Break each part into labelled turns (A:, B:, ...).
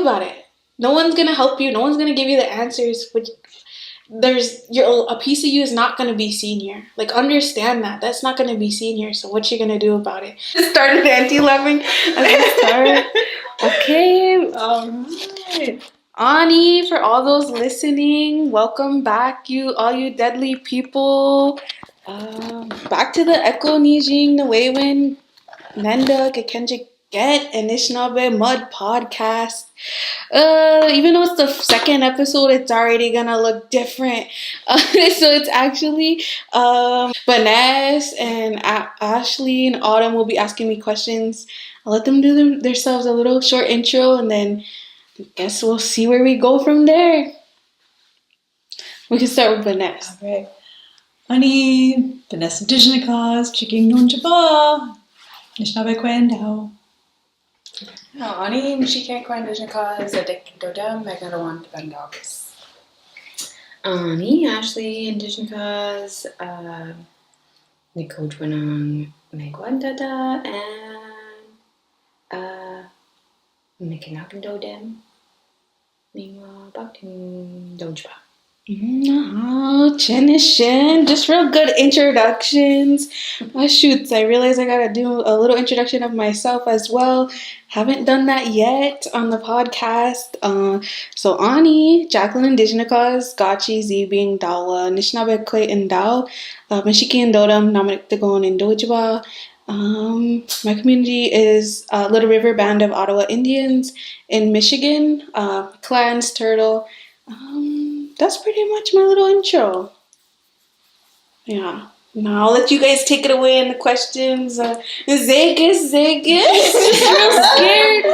A: about it? No one's gonna help you. No one's gonna give you the answers. Which a piece of you is not gonna be seen here. Like, understand that that's not gonna be seen here. So what you gonna do about it? Started anti-laughing. Okay.
B: All right.
A: Ani, for all those listening, welcome back, all you deadly people. Back to the Echo Nijing Nwewin nenda-gikenjiged Anishinaabe Mud podcast. Even though it's the second episode, it's already gonna look different. So it's actually Vanessa and Ashley and Autumn will be asking me questions. I'll let them do themselves a little short intro, and then I guess we'll see where we go from there. We can start with Vanessa.
B: All right. Ani, Vanessa nenda-gikenjiged nonjaba. Anishinaabe kwendao.
C: No, ani nenda-gikenjiged dodem megarawan bandagis.
D: Ani, Ashley, nenda-gikenjiged Nikojwanang Megwandada and Mikinakandodem Mingwa Baktin Dojba.
A: Oh, Chen and Shen, just real good introductions. Shoots, I realize I gotta do a little introduction of myself as well. Haven't done that yet on the podcast. So Ani, Jacqueline Indigenous, Zhaakii, Zibing, Dawa, Anishinaabe Kwe and Dao, Mashiki and Dodam, Namanik Dagon and Dojba. My community is Little River Band of Ottawa Indians in Michigan, Clans, Turtle. That's pretty much my little intro. Yeah. Now I'll let you guys take it away in the questions. Zegas. Just real scared.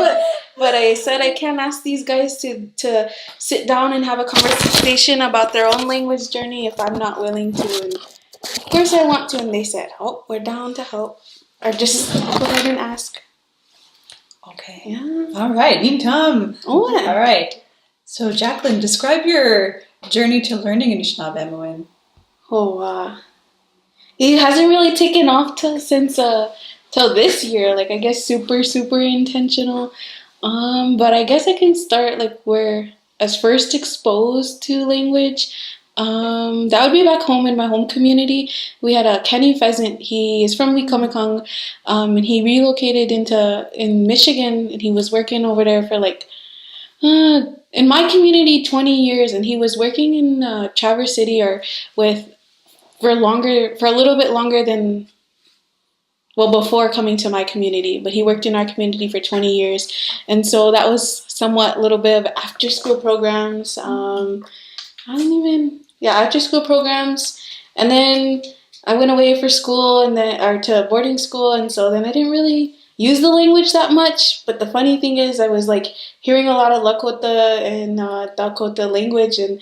A: But I said I can't ask these guys to sit down and have a conversation about their own language journey if I'm not willing to. And of course I want to, and they said, oh, we're down to help. Or just go ahead and ask.
B: Okay.
A: Yeah.
B: All right. Intam.
A: Oh, yeah.
B: All right. So, Jacqueline, describe your journey to learning Anishinaabe.
A: It hasn't really taken off till this year. Like, I guess super intentional. But I guess I can start like where I was first exposed to language. That would be back home in my home community. We had a Kenny Pheasant. He is from Wicomico, and he relocated in Michigan, and he was working over there for like in my community 20 years, and he was working in Traverse City for a little bit longer than before coming to my community, but he worked in our community for 20 years, and so that was somewhat a little bit of after school programs. After school programs, and then I went away for school to boarding school, and so then I didn't really use the language that much. But the funny thing is, I was like hearing a lot of Lakota and Dakota language, and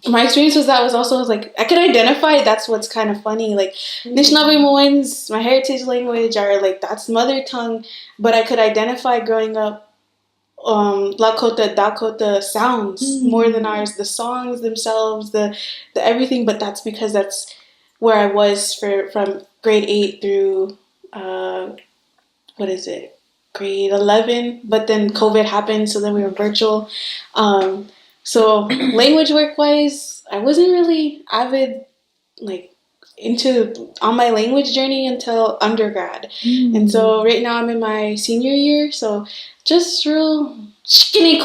A: my experience was that was also like I could identify. That's what's kind of funny. Like Anishinaabe, my heritage language, are like that's mother tongue, but I could identify growing up Lakota, Dakota sounds more than ours. The songs themselves, the everything. But that's because that's where I was from grade 8 through grade 11. But then COVID happened, so then we were virtual. So language work wise, I wasn't really avid on my language journey until undergrad. And so right now I'm in my senior year, so just real skinny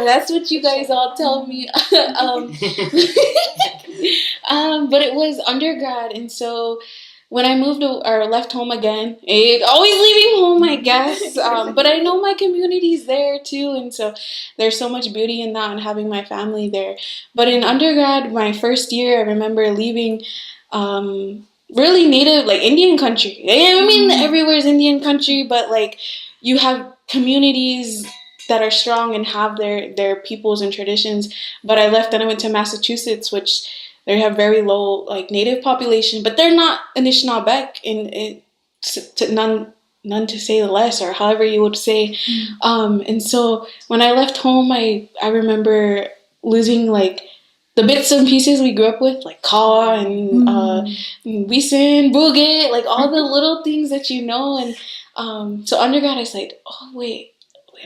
A: that's what you guys all tell me. But it was undergrad, and so when I moved or left home again, always leaving home, I guess. But I know my community's there too, and so there's so much beauty in that and having my family there. But in undergrad, my first year, I remember leaving really native, like Indian country. I mean, everywhere's Indian country, but like you have communities that are strong and have their peoples and traditions. But I left and I went to Massachusetts, which they have very low native population, but they're not Anishinaabe, none to say less, or however you would say. And so when I left home, I remember losing the bits and pieces we grew up with, like Ka and Wisin, Boogie, all the little things that you know. And So undergrad, I was like, oh wait,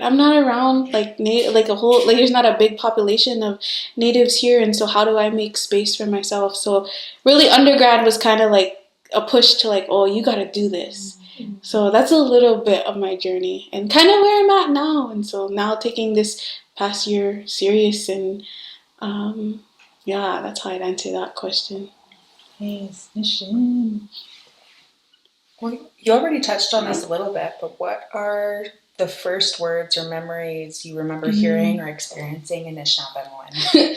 A: I'm not around like like a whole like there's not a big population of natives here, and so how do I make space for myself? So really, undergrad was kind of like a push to like, oh, you got to do this. So that's a little bit of my journey and kind of where I'm at now. And so now taking this past year serious and yeah, that's how I'd answer that question.
B: Yes, mission.
C: Well, you already touched on this a little bit, but what are the first words or memories you remember hearing or experiencing in Anishinaabe?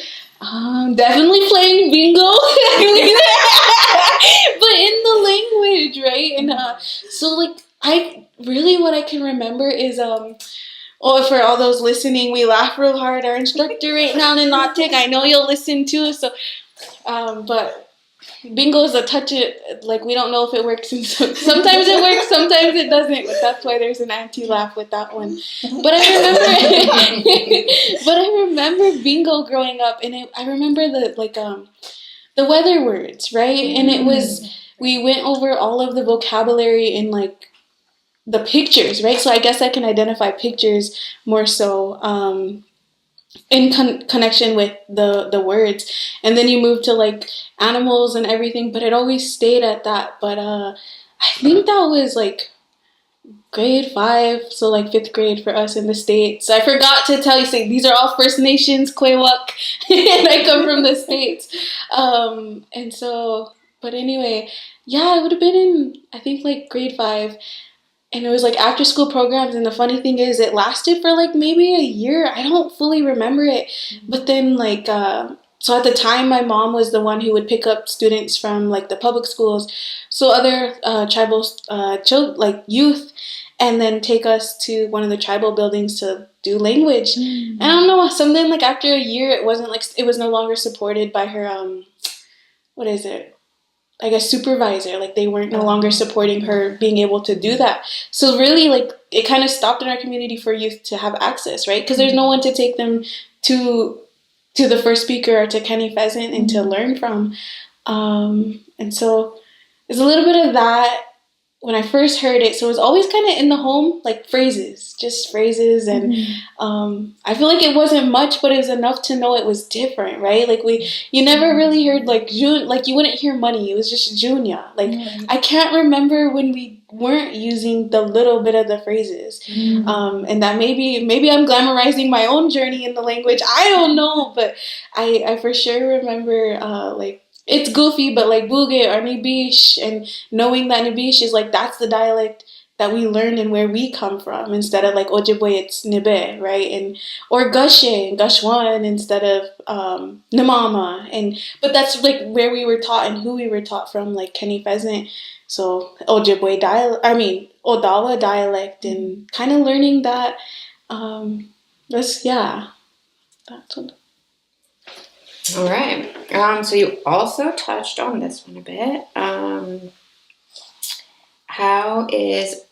A: Definitely playing bingo, but in the language, right? And so like I really what I can remember is oh, for all those listening, we laugh real hard. Our instructor right now in Nautic, I know you'll listen too. So, but bingo is a touch it like we don't know if it works, and so sometimes it works, sometimes it doesn't. But that's why there's an anti-laugh with that one. But I remember bingo growing up, and I remember the weather words, right? And it was we went over all of the vocabulary in like the pictures, right? So I guess I can identify pictures more so. In connection with the words, and then you move to like animals and everything, but it always stayed at that. But I think that was like grade 5, so like 5th grade for us in the States. I forgot to tell you, say these are all First Nations, Kwewak, and I come from the States. And so, but anyway, yeah, it would have been in, I think, like grade 5. And it was like after school programs, and the funny thing is it lasted for like maybe a year. I don't fully remember it. But then like so at the time my mom was the one who would pick up students from like the public schools, so other tribal like youth, and then take us to one of the tribal buildings to do language. And I don't know, something like after a year it wasn't like it was no longer supported by her what is it? I guess supervisor, like they weren't no longer supporting her being able to do that. So really, like it kind of stopped in our community for youth to have access, right? Because there's no one to take them to the first speaker or to Kenny Pheasant and to learn from. And so there's a little bit of that when I first heard it. So it was always kind of in the home, like phrases, just phrases. And I feel like it wasn't much, but it was enough to know it was different, right? Like you never really heard like like you wouldn't hear money. It was just Junya. Like I can't remember when we weren't using the little bit of the phrases. And that maybe I'm glamorizing my own journey in the language. I don't know, but I for sure remember like it's goofy, but like Booge or Nibish, and knowing that Nibish is like that's the dialect that we learned and where we come from, instead of like Ojibwe, it's Nibe, right? And or Gushe, Gushwan instead of Namama, but that's like where we were taught and who we were taught from, like Kenny Pheasant. So Ojibwe Odawa dialect, and kind of learning that. That's what.
D: All right. So you also touched on this one a bit. How is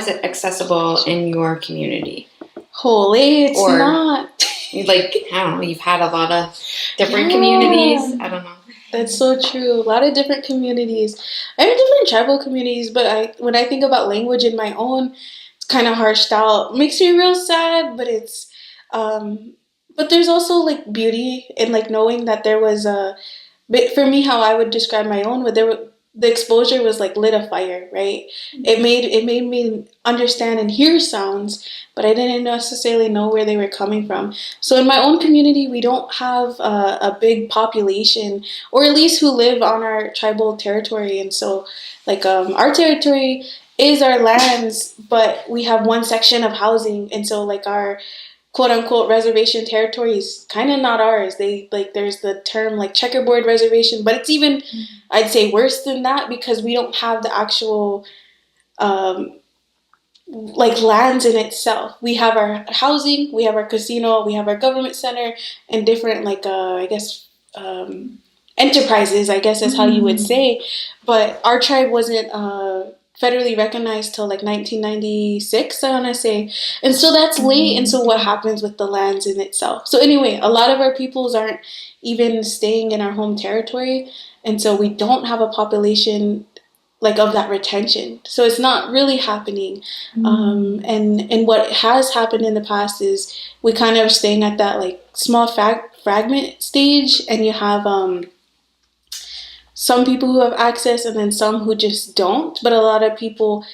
D: it accessible in your community?
A: Holy, it's not.
D: Like, I don't know, you've had a lot of different communities. I don't know.
A: That's so true. A lot of different communities. I have different tribal communities, but when I think about language in my own, it's kind of harshed out. It makes me real sad, but it's but there's also like beauty in like knowing that there was but for me, how I would describe my own, the exposure was like lit a fire, right? It made me understand and hear sounds, but I didn't necessarily know where they were coming from. So in my own community, we don't have a big population, or at least who live on our tribal territory. And so like our territory is our lands, but we have one section of housing, and so like our quote unquote reservation territory is kind of not ours. They like there's the term like checkerboard reservation, but it's even I'd say worse than that, because we don't have the actual like lands in itself. We have our housing, we have our casino, we have our government center, and different like I guess enterprises, I guess is how you would say. But our tribe wasn't federally recognized till like 1996, I want to say. And so that's late. And so what happens with the lands in itself? So anyway, a lot of our peoples aren't even staying in our home territory. And so we don't have a population like of that retention. So it's not really happening. And what has happened in the past is we kind of are staying at that like small fragment stage, and you have some people who have access and then some who just don't. But a lot of people,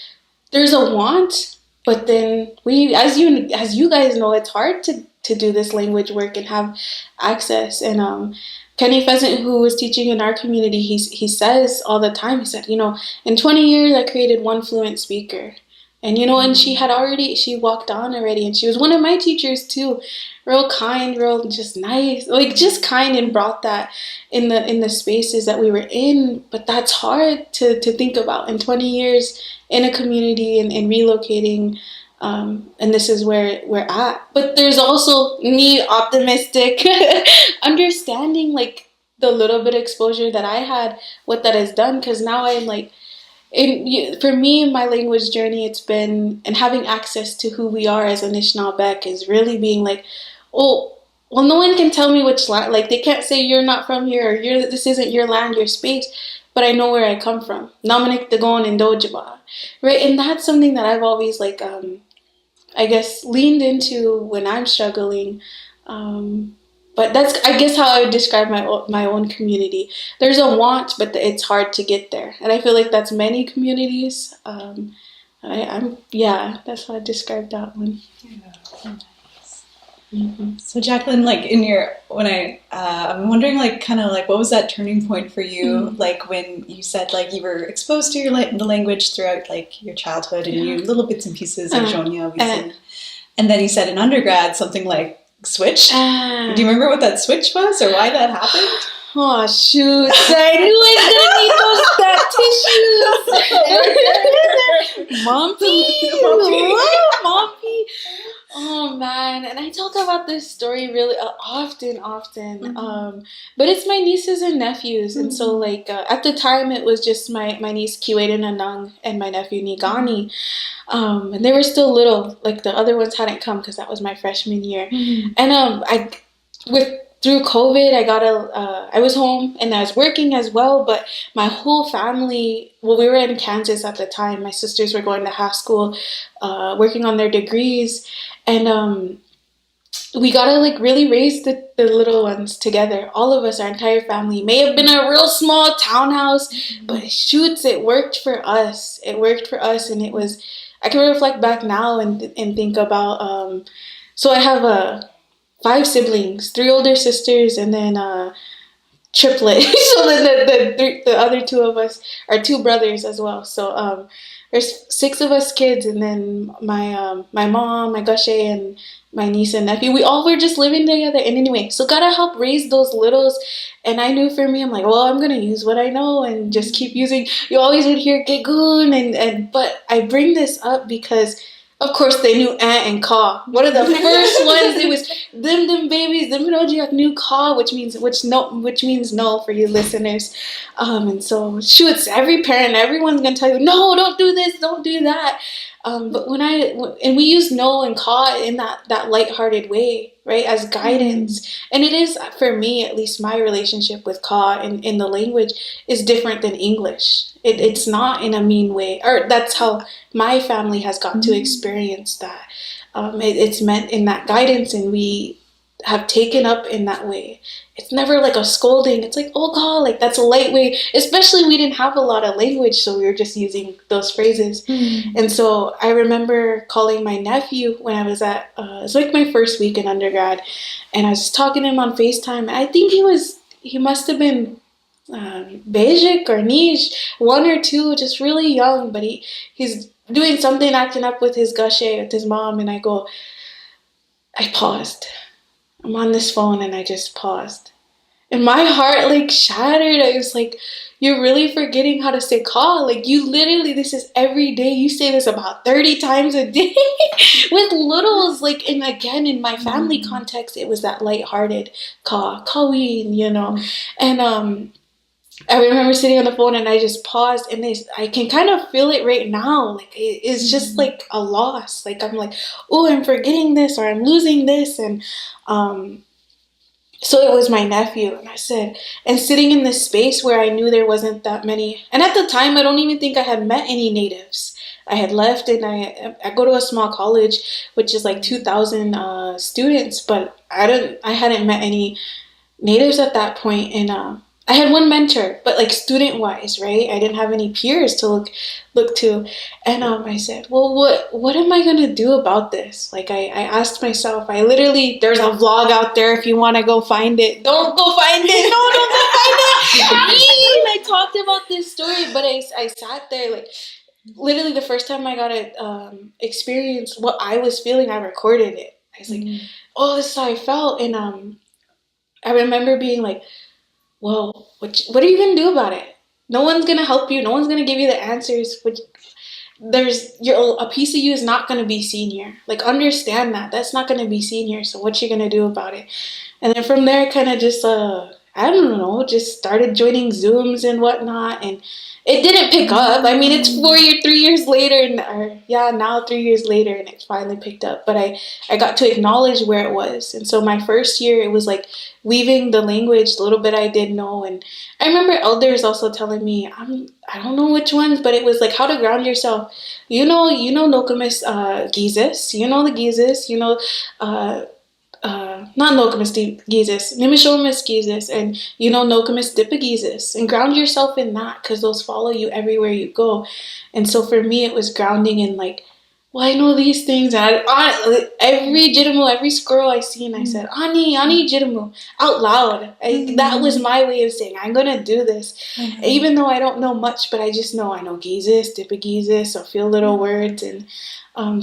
A: there's a want, but then as you guys know, it's hard to do this language work and have access. And Kenny Pheasant, who was teaching in our community, he says all the time, he said, in 20 years I created one fluent speaker. And and she walked on already, and she was one of my teachers too. Real kind, real just nice, like just kind, and brought that in the spaces that we were in. But that's hard to think about in 20 years in a community and relocating. And this is where we're at. But there's also me optimistic, understanding like the little bit of exposure that I had, what that has done, because now I'm like, for me, my language journey, it's been, and having access to who we are as Anishinaabeg is really being like, oh, well, no one can tell me which land, like they can't say you're not from here, or this isn't your land, your space, but I know where I come from. Namanik Dagon and Dojaba, right? And that's something that I've always like, I guess, leaned into when I'm struggling. But that's, I guess, how I would describe my own community. There's a want, but it's hard to get there, and I feel like that's many communities. That's how I describe that one.
B: So Jacqueline, like I'm wondering, like, kind of like, what was that turning point for you? Like when you said like you were exposed to the language throughout like your childhood, and you little bits and pieces of Jonia, and then you said in undergrad something like switch. Do you remember what that switch was or why that happened?
A: Oh shoot! I knew I was gonna need those that tissues. Mompy. Oh man, and I talk about this story really often. But it's my nieces and nephews, and so like at the time it was just my niece Kiweda Nanang and my nephew Nigani. And they were still little, like the other ones hadn't come because that was my freshman year. And through COVID, I was home and I was working as well, but my whole family, well, we were in Kansas at the time. My sisters were going to half school, working on their degrees, and we gotta like really raise the little ones together. All of us, our entire family. May have been a real small townhouse, but shoots, it worked for us. It worked for us, and it was. I can reflect back now and think about. So I have 5 siblings, 3 older sisters, and then triplet. So then the other 2 of us are 2 brothers as well. So there's 6 of us kids, and then my mom, my gushe, and my niece and nephew. We all were just living together. And anyway, so gotta help raise those littles. And I knew for me, I'm like, well, I'm gonna use what I know and just keep using. You always would hear Gegun, but I bring this up because, of course, they knew Aunt and Ka. One of the first ones, it was them babies, them Nojiak knew Ka, which means no for you listeners. And so shoots, every parent, everyone's gonna tell you, no, don't do this, don't do that. But we use no and Ka in that lighthearted way, right, as guidance. And it is, for me, at least my relationship with Ka in the language is different than English. It's not in a mean way, or that's how my family has got to experience that. It's meant in that guidance, and we have taken up in that way. It's never like a scolding. It's like, oh God, like that's a light way. Especially we didn't have a lot of language, so we were just using those phrases. And so I remember calling my nephew when I was at, it was like my first week in undergrad, and I was talking to him on FaceTime. I think he must have been Basic or Niche, 1 or 2, just really young, but he's doing something, acting up with his gushe, with his mom, and I paused. I'm on this phone and I just paused. And my heart like shattered. I was like, you're really forgetting how to say Ka. Like you literally, this is every day. You say this about 30 times a day with littles. Like, and again, in my family context, it was that lighthearted Ka, Kaween, And I remember sitting on the phone and I just paused, and I can kind of feel it right now. Like it's just like a loss. Like I'm like, oh, I'm forgetting this, or I'm losing this. And So it was my nephew, and I said, and sitting in this space where I knew there wasn't that many, and at the time I don't even think I had met any natives. I had left, and I go to a small college, which is like 2,000 students, but I hadn't met any natives at that point, and I had one mentor, but like student wise, right? I didn't have any peers to look to, and I said, well, what am I gonna do about this? Like I asked myself, I literally, there's a vlog out there if you want to go find it. Don't go find it. No, don't go find it. And I talked about this story, but I sat there like literally the first time I got to experience what I was feeling. I recorded it. I was like, oh, this is how I felt, and I remember being like, well, what are you going to do about it? No one's going to help you. No one's going to give you the answers. A piece of you is not going to be seen here. Like, understand that. That's not going to be seen here. So what you going to do about it? And then from there, kind of just, I don't know, just started joining Zooms and whatnot. And it didn't pick up. I mean, it's 3 years later, now 3 years later, and it finally picked up. But I got to acknowledge where it was. And so my first year, it was like weaving the language, the little bit I did know. And I remember elders also telling me, I don't know which ones, but it was like how to ground yourself. You know, Nokomis Gizis. You know the Gizis. You know, not Nokomis Gizis, Nimishomis Gizis, and you know Nokomis Dipagizis, and ground yourself in that because those follow you everywhere you go. And so for me, it was grounding in like, well, I know these things, and every Jirimu, every squirrel I seen, I said, Ani Jirimu, out loud. That was my way of saying, I'm gonna do this, even though I don't know much, but I know Gizis, Dipagizis, so feel little words, and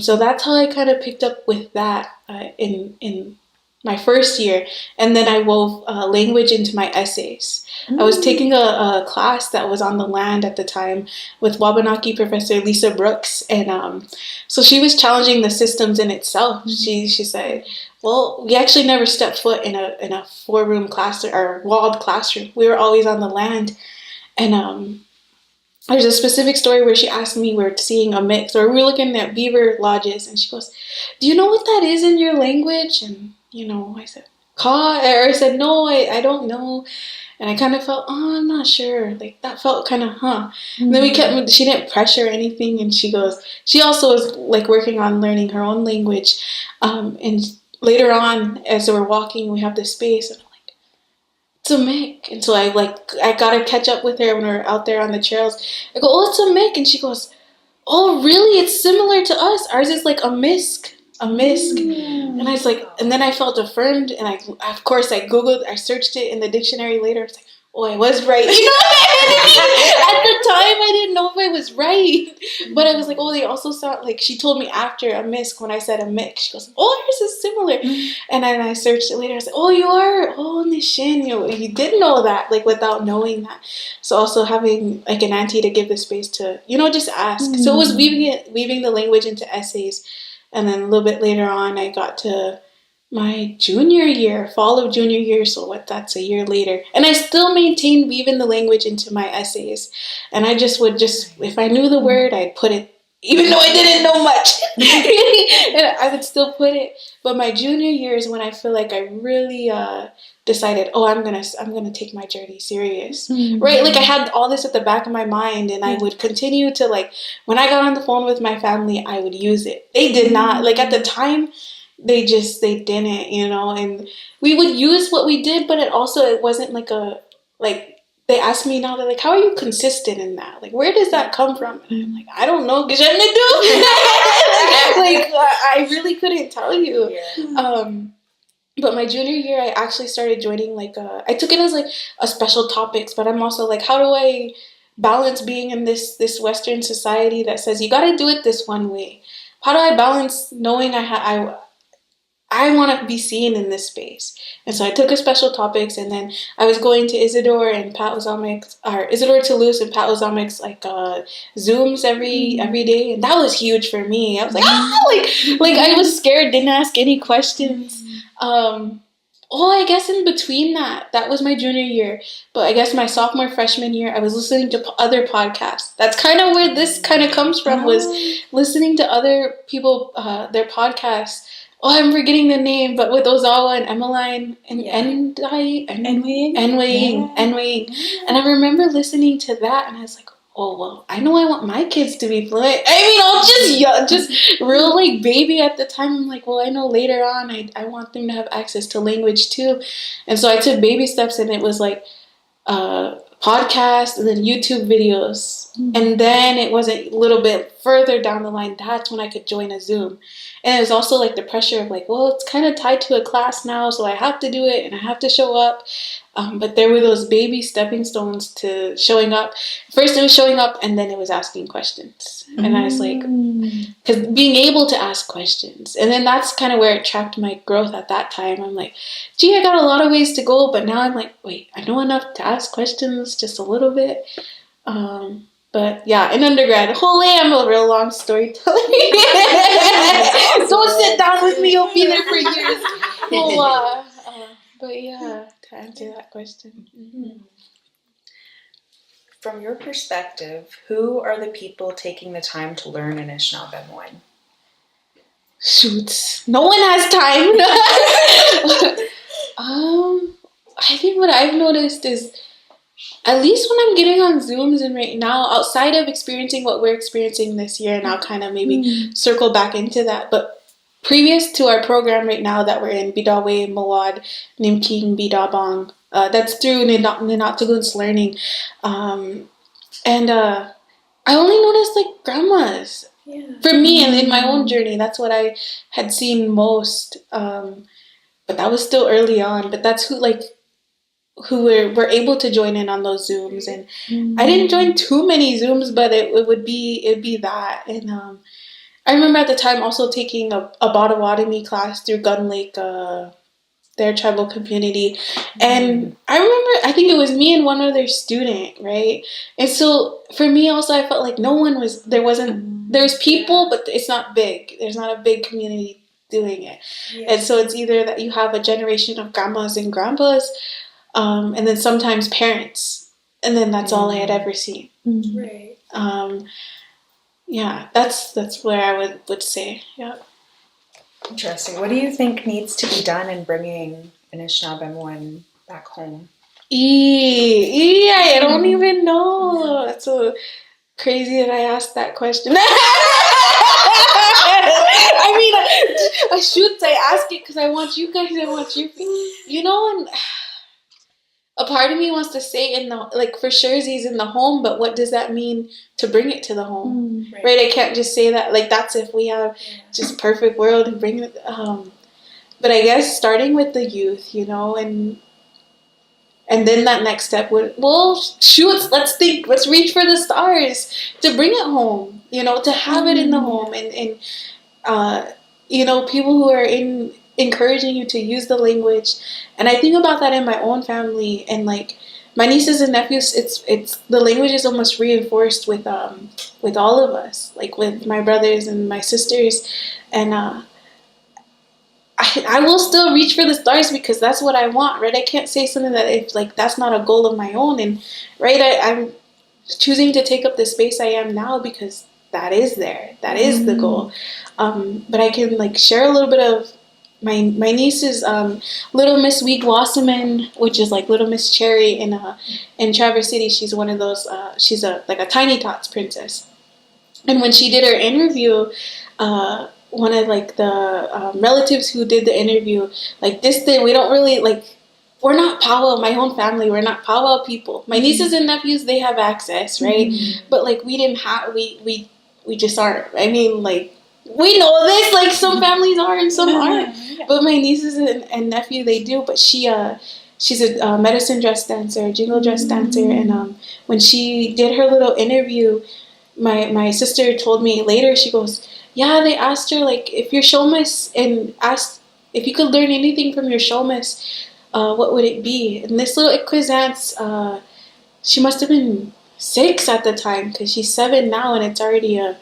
A: so that's how I kind of picked up with that in my first year, and then I wove language into my essays. I was taking a class that was on the land at the time with Wabanaki professor Lisa Brooks, and so she was challenging the systems in itself. She said, well, we actually never stepped foot in a 4-room classroom or walled classroom. We were always on the land, and there's a specific story where she asked me, we're seeing a mix, or we're looking at beaver lodges, and she goes, do you know what that is in your language? And I said, Ka, or I said, no, I don't know. And I kind of felt, oh, I'm not sure. Like, that felt kind of, And then she didn't pressure anything. And she goes, she also was like working on learning her own language. And later on, as we're walking, we have this space, and I'm like, it's a mic. And so I got to catch up with her when we're out there on the trails. I go, oh, it's a mic. And she goes, oh, really? It's similar to us. Ours is like a misk. And I was like, and then I felt affirmed, and I searched it in the dictionary later. I was like, oh, I was right. At the time, I didn't know if I was right, but I was like, oh, they also sound like, she told me after a misk when I said a mix. She goes, oh, yours is similar. And then I searched it later. I was like, oh, you are, oh, Nishin, you did know that, like, without knowing that. So also having like an auntie to give the space to, just ask. So it was weaving the language into essays. And then a little bit later on, I got to my junior year, fall of junior year, so that's a year later. And I still maintained weaving the language into my essays. And I would if I knew the word, I'd put it, even though I didn't know much. And I would still put it. But my junior year is when I feel like I really decided, oh, I'm gonna take my journey serious, right? Like I had all this at the back of my mind, and I would continue to, like, when I got on the phone with my family, I would use it. They did not, like, at the time, they didn't, and we would use what we did, but it wasn't like they ask me now, they're like, how are you consistent in that? Like, where does that come from? And I'm like, I don't know, because I really couldn't tell you. Yeah. But my junior year, I actually started joining, I took it as, a special topics, but I'm also, how do I balance being in this Western society that says you got to do it this one way? How do I balance knowing I want to be seen in this space? And so I took a special topics, and then I was going to Isidore and Pat Ozamik's, or Isidore Toulouse and Pat Ozamik's, Zooms every day, and that was huge for me. I was like, I was scared, didn't ask any questions. I guess in between that was my junior year, but I guess my sophomore, freshman year, I was listening to other podcasts. That's kind of where this kind of comes from, was listening to other people, their podcasts. I'm forgetting the name, but with Ozawa and Emmeline and
B: Enwaying.
A: Enwaying. And I remember listening to that, and I was like, oh, well, I know I want my kids to be fluent. I mean, I'm just real like baby at the time. I'm like, well, I know later on I want them to have access to language too. And so I took baby steps, and it was like podcasts and then YouTube videos. And then it was a little bit further down the line. That's when I could join a Zoom. And it was also like the pressure of like, well, it's kind of tied to a class now, so I have to do it and I have to show up. But there were those baby stepping stones to showing up. First it was showing up, and then it was asking questions. And I was like, because being able to ask questions. And then that's kind of where it tracked my growth at that time. I'm like, gee, I got a lot of ways to go. But now I'm like, wait, I know enough to ask questions just a little bit. But yeah, in undergrad, holy, I'm a real long storyteller. Don't sit down with me, you'll be there for years. Well, but yeah, to answer that question. Mm-hmm.
C: From your perspective, who are the people taking the time to learn Anishinaabe?
A: Shoots. No one has time. I think what I've noticed is, at least when I'm getting on Zooms and right now, outside of experiencing what we're experiencing this year, and I'll kind of maybe circle back into that, but previous to our program right now that we're in, Bidawe, Mawad, Nimking, Bidabang, that's through Ninatagun's learning. And I only noticed like grandmas. Yeah. For me and in my own journey, that's what I had seen most. But that was still early on. But that's who were able to join in on those Zooms. And I didn't join too many Zooms, but it'd be that. And I remember at the time also taking a Potawatomi class through Gun Lake, their tribal community. And I remember, I think it was me and one other student, right? And so for me also, I felt like there's people, but it's not big. There's not a big community doing it. Yeah. And so it's either that you have a generation of grandmas and grandpas, and then sometimes parents. And then that's all I had ever seen.
C: Right.
A: Yeah, that's where I would say, yeah.
C: Interesting. What do you think needs to be done in bringing Anishinaabe back home?
A: I don't even know. It's so crazy that I asked that question. I mean, I ask it because I want you guys, I want you, and a part of me wants to say for sure Z's in the home, but what does that mean to bring it to the home? Right? I can't just say that, that's if we have just perfect world and bring it, but I guess starting with the youth, and then that next step let's reach for the stars to bring it home, to have it in the home, and people who are encouraging you to use the language. And I think about that in my own family, and my nieces and nephews, it's the language is almost reinforced with all of us, with my brothers and my sisters. And I will still reach for the stars because that's what I want, right? I can't say something that if that's not a goal of my own. And right, I'm choosing to take up the space I am now because that is there, that is the goal. But I can share a little bit of my niece's Little Miss Weed Wasserman, which is Little Miss Cherry in Traverse City. She's one of those. She's a Tiny Tots princess. And when she did her interview, one of the relatives who did the interview, this thing, we don't really we're not powwow. My own family, we're not powwow people. My nieces and nephews, they have access, right? But we didn't have we just aren't. I mean we know this, some families are and some aren't. Yeah. But my nieces and nephew, they do. But she's a medicine dress dancer, jingle dress dancer. And when she did her little interview, my sister told me later, she goes, yeah, they asked her, if you're Shomas, and asked if you could learn anything from your Shomas, what would it be? And this little Ikwizance, she must have been 6 at the time, because she's 7 now, and it's already a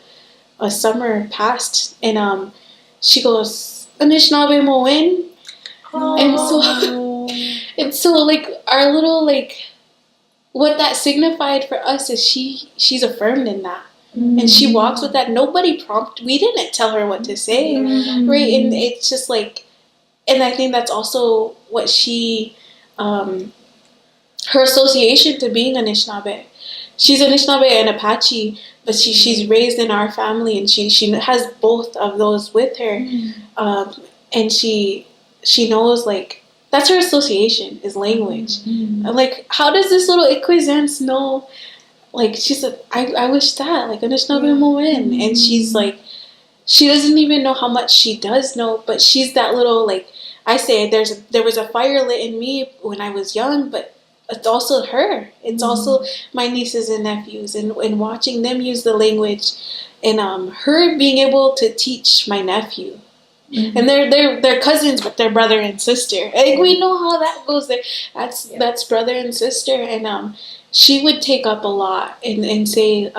A: summer passed, and she goes, Anishinaabe mo win. And so our little what that signified for us is she's affirmed in that. And she walks with that. Nobody we didn't tell her what to say, right? And it's just like, and I think that's also what her association to being Anishinaabe. She's Anishinaabe and Apache, but she's raised in our family, and she has both of those with her, and she knows, like, that's her association is language. Like, how does this little Ikwezance know? Like, she said, I wish that, like, Anishinaabe mo win. And she's like, she doesn't even know how much she does know, but she's that little, like, I say, there was a fire lit in me when I was young, but it's also her. It's also my nieces and nephews, and watching them use the language, and her being able to teach my nephew. And they're cousins, but they're brother and sister. Like, we know how that goes there. That's brother and sister, and she would take up a lot and say,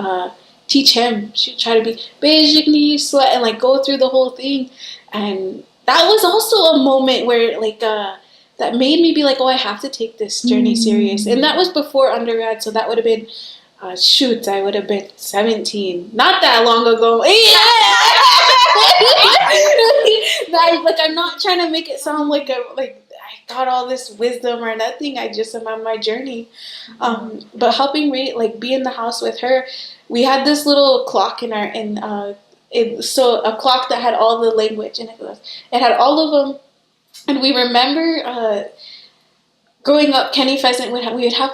A: teach him. She'd try to be basically sweat and like go through the whole thing, and that was also a moment where, like, that made me be like, oh, I have to take this journey serious. And that was before undergrad, so that would have been I would have been 17. Not that long ago. Like, I'm not trying to make it sound like I got all this wisdom or nothing. I just am on my journey. But helping be in the house with her, we had this little clock in our so a clock that had all the language, and it had all of them. And we remember growing up, Kenny Pheasant we would have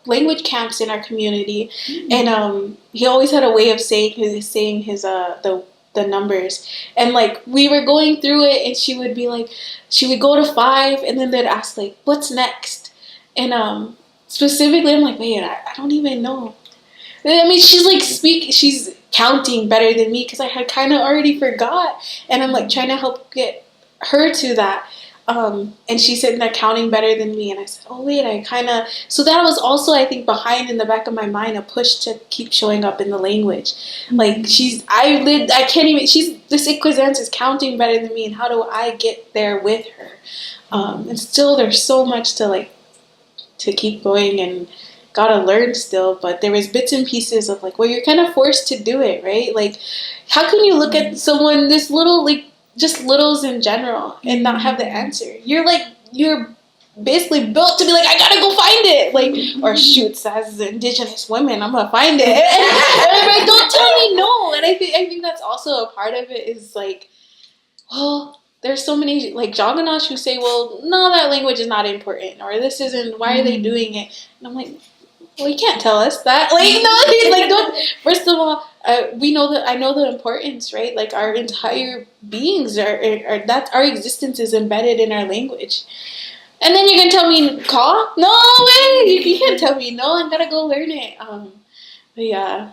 A: language camps in our community, and he always had a way of saying his the numbers, and like we were going through it, and she would go to 5, and then they'd ask like, what's next, and specifically I'm like, wait, I don't even know. I mean, she's like she's counting better than me because I had kind of already forgot, and I'm like trying to help get her to that. And she's sitting there counting better than me, and I said, oh wait, so that was also, I think, behind in the back of my mind, a push to keep showing up in the language. Like, this Ikwezance is counting better than me, and how do I get there with her? And still there's so much to keep going, and gotta learn still, but there was bits and pieces of like, well, you're kind of forced to do it, right? Like, how can you look at someone this little, like, just littles in general, and not have the answer? You're basically built to be like, I gotta go find it, like, or shoots, as Indigenous women, I'm gonna find it. Right? Don't tell me no. And I think that's also a part of it, is like, well, there's so many like Jaganash who say, well, no, that language is not important, or this isn't, why are they doing it? And I'm like, well, you can't tell us that. Like, no, like, don't. First of all, we know that I know the importance, right? Like, our entire beings are that our existence is embedded in our language. And then you're gonna tell me call? No way! You can't tell me no. I'm gonna go learn it. But yeah.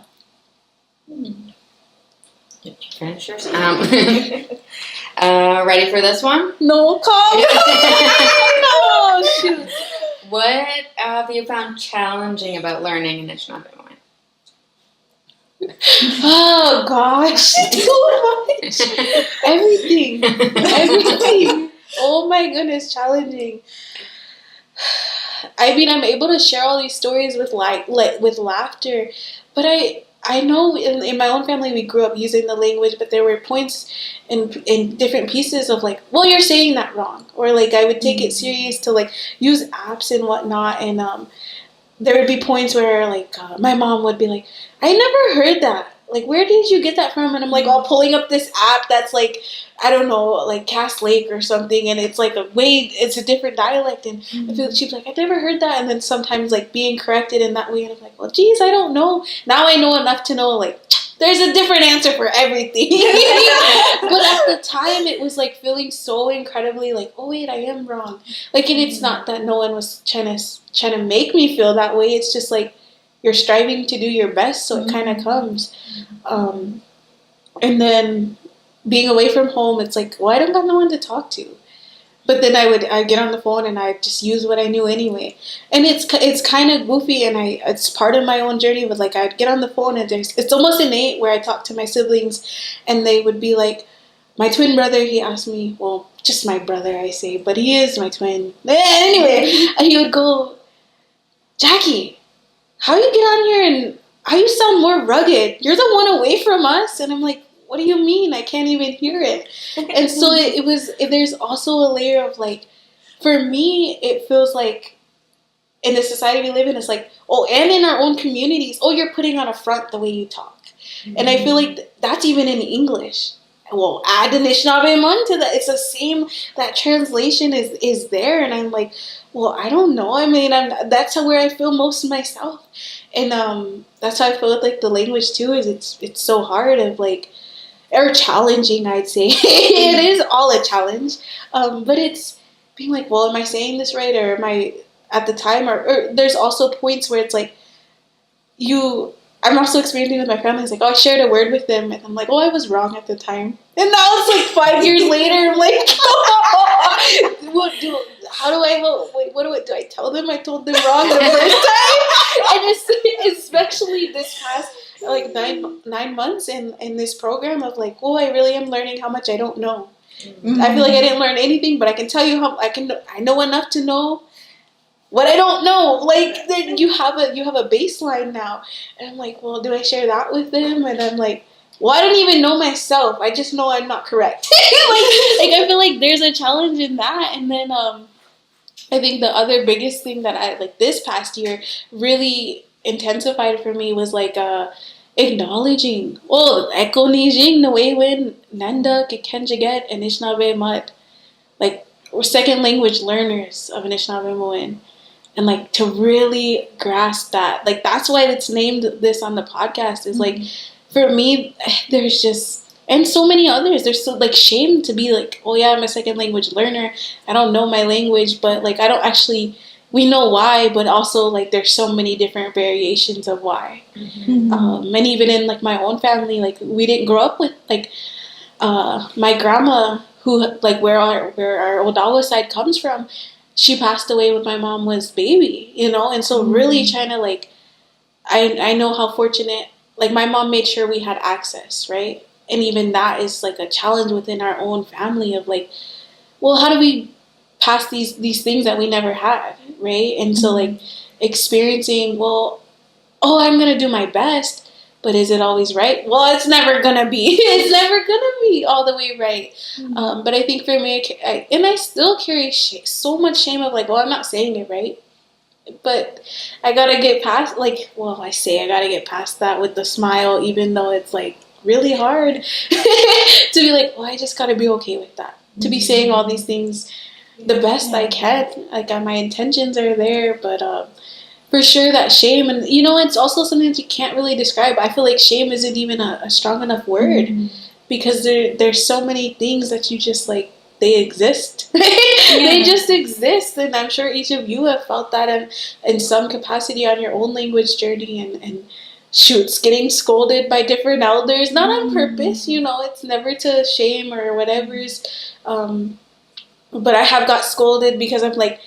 D: Finish yours. Ready for this one?
A: No call. No, shoot.
D: What have you found challenging about learning Anishinaabe?
A: Oh gosh, so much. Everything. Oh my goodness, challenging. I mean, I'm able to share all these stories with with laughter, but I know in my own family we grew up using the language, but there were points in different pieces of like, well, you're saying that wrong, or like I would take it serious to like use apps and whatnot, and there would be points where like my mom would be like, I never heard that. Like, where did you get that from? And I'm like, oh, pulling up this app that's like, I don't know, like Cass Lake or something, and it's like it's a different dialect, and I feel she's like, I never heard that, and then sometimes like being corrected in that way, and I'm like, well, geez, I don't know. Now I know enough to know like there's a different answer for everything. But at the time, it was like feeling so incredibly like, oh wait, I am wrong. Like, and it's not that no one was trying to make me feel that way. It's just like you're striving to do your best, so it kind of comes. And then being away from home, it's like, well, I don't got no one to talk to. But then I'd get on the phone and I'd just use what I knew anyway. And it's kind of goofy, and it's part of my own journey. But like, I'd get on the phone and it's almost innate where I talk to my siblings, and they would be like, my twin brother, he asked me, well, just my brother, I say, but he is my twin. Anyway, he would go, Zhaakii, how you get on here and you sound more rugged. You're the one away from us. And I'm like, what do you mean? I can't even hear it. And so there's also a layer of like, for me, it feels like in the society we live in, it's like, oh, and in our own communities, oh, you're putting on a front the way you talk. Mm-hmm. And I feel like that's even in English. Well, add Anishinaabe Mun to that. It's the same, that translation is there. And I'm like, well, I don't know. I mean, that's where I feel most of myself. And that's how I feel with like the language too, is it's so hard of like, or challenging, I'd say. It is all a challenge. But it's being like, well, am I saying this right? Or am I at the time? Or there's also points where it's like, I'm also experiencing with my family. It's like, oh, I shared a word with them. And I'm like, oh, I was wrong at the time. And now it's like 5 years later. I'm like, do I tell them I told them wrong the first time? And it's especially this past like 9 months in this program of like, oh, I really am learning how much I don't know. Mm-hmm. I feel like I didn't learn anything, but I can tell you how I know enough to know what I don't know. Like, then you have a baseline now. And I'm like, well, do I share that with them? And I'm like, well, I don't even know myself. I just know I'm not correct. like I feel like there's a challenge in that. And then I think the other biggest thing that I like this past year really intensified for me was like acknowledging, acknowledging the way when nenda-gikenjiged and Anishinaabe Mud, like we're second language learners of Anishinaabe Moen. And like to really grasp that, like that's why it's named this on the podcast. Is like, for me, there's just, and so many others. There's so like shame to be like, oh yeah, I'm a second language learner. I don't know my language, but like I don't actually. We know why, but also like there's so many different variations of why. Mm-hmm. And even in like my own family, like we didn't grow up with like my grandma, who like where our Odawa side comes from. She passed away when my mom was baby, and so really trying to like, I know how fortunate, like my mom made sure we had access, right? And even that is like a challenge within our own family of like, well, how do we pass these things that we never had, right? And so like experiencing, well, oh, I'm going to do my best, but is it always right? Well, it's never going to be. It's never going to be all the way right. Mm-hmm. But I think for me, I still carry so much shame of like, well, I'm not saying it right. But I got to get past, like, well, I got to get past that with the smile, even though it's like really hard to be like, well, I just got to be okay with that. Mm-hmm. To be saying all these things the best I can. Like, my intentions are there, but for sure that shame, and it's also something that you can't really describe. I feel like shame isn't even a strong enough word, because there's so many things that you just like, they exist. They just exist, and I'm sure each of you have felt that in some capacity on your own language journey, and shoots, getting scolded by different elders, not on purpose, it's never to shame or whatever's, but I have got scolded because I'm like,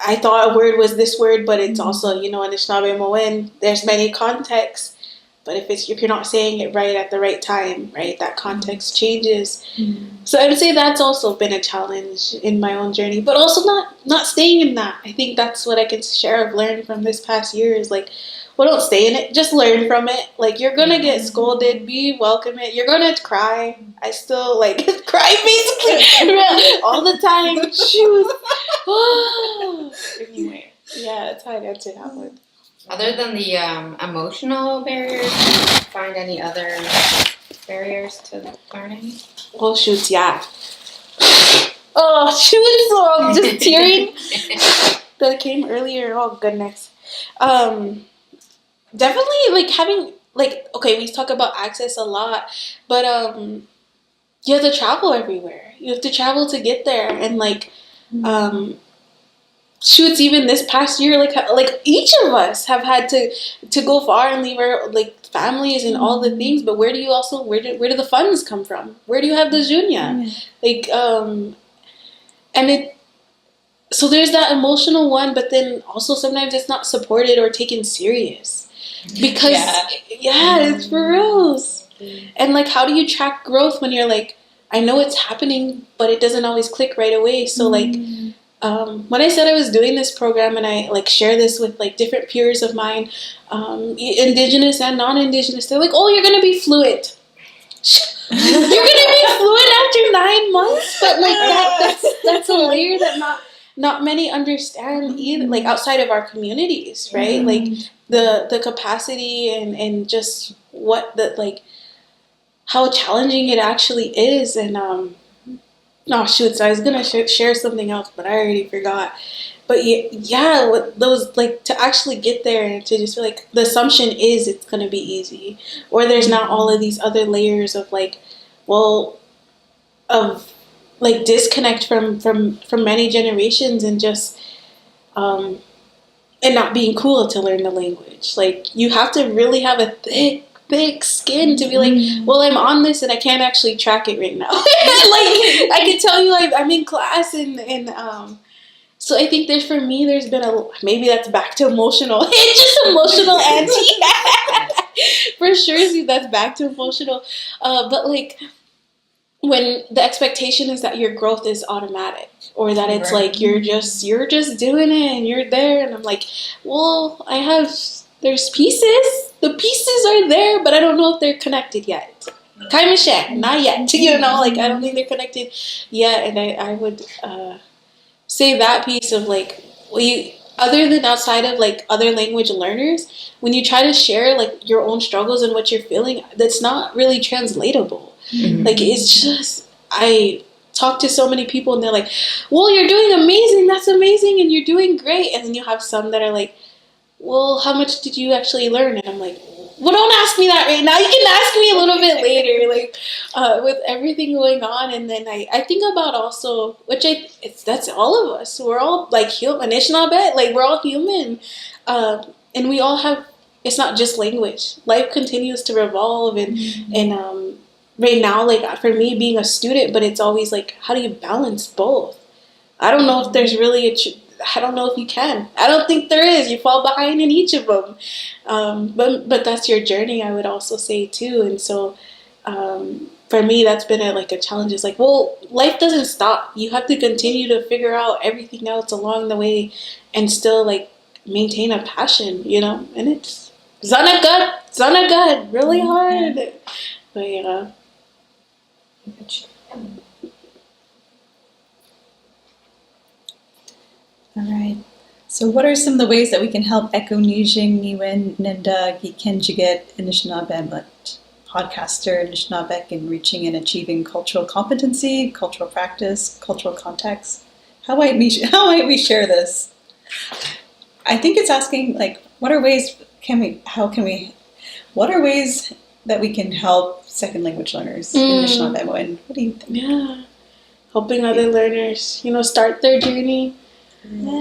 A: I thought a word was this word, but it's also, Anishinaabe Moen, there's many contexts. But if you're not saying it right at the right time, right, that context changes. Mm-hmm. So I would say that's also been a challenge in my own journey, but also not staying in that. I think that's what I can share I've learned from this past year is like, well, don't stay in it. Just learn from it. Like, you're going to get scolded. Welcome it. You're going to cry. I still, like, cry basically all the time. Shoot. Anyway, yeah, that's how I'd answer that one.
D: Other than the emotional barriers, do you find any other barriers to learning?
A: Oh, shoot, yeah. Oh, shoot, so I'm just tearing. That came earlier. Oh, goodness. Definitely, like, having, like, okay, we talk about access a lot, but you have to travel everywhere. You have to travel to get there, and, like, shoots even this past year, like each of us have had to go far and leave our, like, families and all the things, but where do the funds come from? Where do you have the junya? Like, and it, so there's that emotional one, but then also sometimes it's not supported or taken serious. Because, it's for real. And, like, how do you track growth when you're like, I know it's happening, but it doesn't always click right away. So, like, when I said I was doing this program and I like share this with like different peers of mine, indigenous and non-indigenous, they're like, "Oh, you're gonna be fluent. You're gonna be fluent after 9 months." But like that's a layer that not many understand either. Like outside of our communities, right? Like the capacity and just what the like how challenging it actually is. And oh shoot, so I was gonna share something else, but I already forgot. But yeah, what those like to actually get there and to just feel like the assumption is it's gonna be easy, or there's not all of these other layers of like, well, of like disconnect from many generations and just and not being cool to learn the language. Like you have to really have a thick skin to be like, well, I'm on this and I can't actually track it right now. Like I can tell you I'm in class and so I think for me there's been maybe that's back to emotional. It's just emotional auntie. For sure, see, that's back to emotional. But like when the expectation is that your growth is automatic, or that it's like you're just doing it and you're there, and I'm like, well, there's pieces. The pieces are there, but I don't know if they're connected yet. Not yet. You know, like I don't think they're connected yet, and I would say that piece of like, other than outside of like other language learners, when you try to share like your own struggles and what you're feeling, that's not really translatable. Like it's just, I talk to so many people and they're like, well, you're doing amazing, that's amazing, and you're doing great. And then you have some that are like, well, how much did you actually learn? And I'm like, well, don't ask me that right now. You can ask me a little bit later, like with everything going on. And then I think about also, that's all of us. We're all like human. Like we're all human, and we all have. It's not just language. Life continues to revolve, and right now, like for me being a student, but it's always like, how do you balance both? I don't know if there's really I don't know if you can. I don't think there is. You fall behind in each of them. But that's your journey, I would also say too. And so for me, that's been a challenge. It's like, well, life doesn't stop. You have to continue to figure out everything else along the way and still like maintain a passion, you know? And it's good, really hard. But yeah.
B: All right. So what are some of the ways that we can help nenda-gikenjiged Anishinaabe podcaster Anishinaabe in reaching and achieving cultural competency, cultural practice, cultural context? How might we share this? I think it's asking like, what are ways that we can help second language learners in Anishinaabe? And what do you think?
A: Yeah. Helping other learners, start their journey.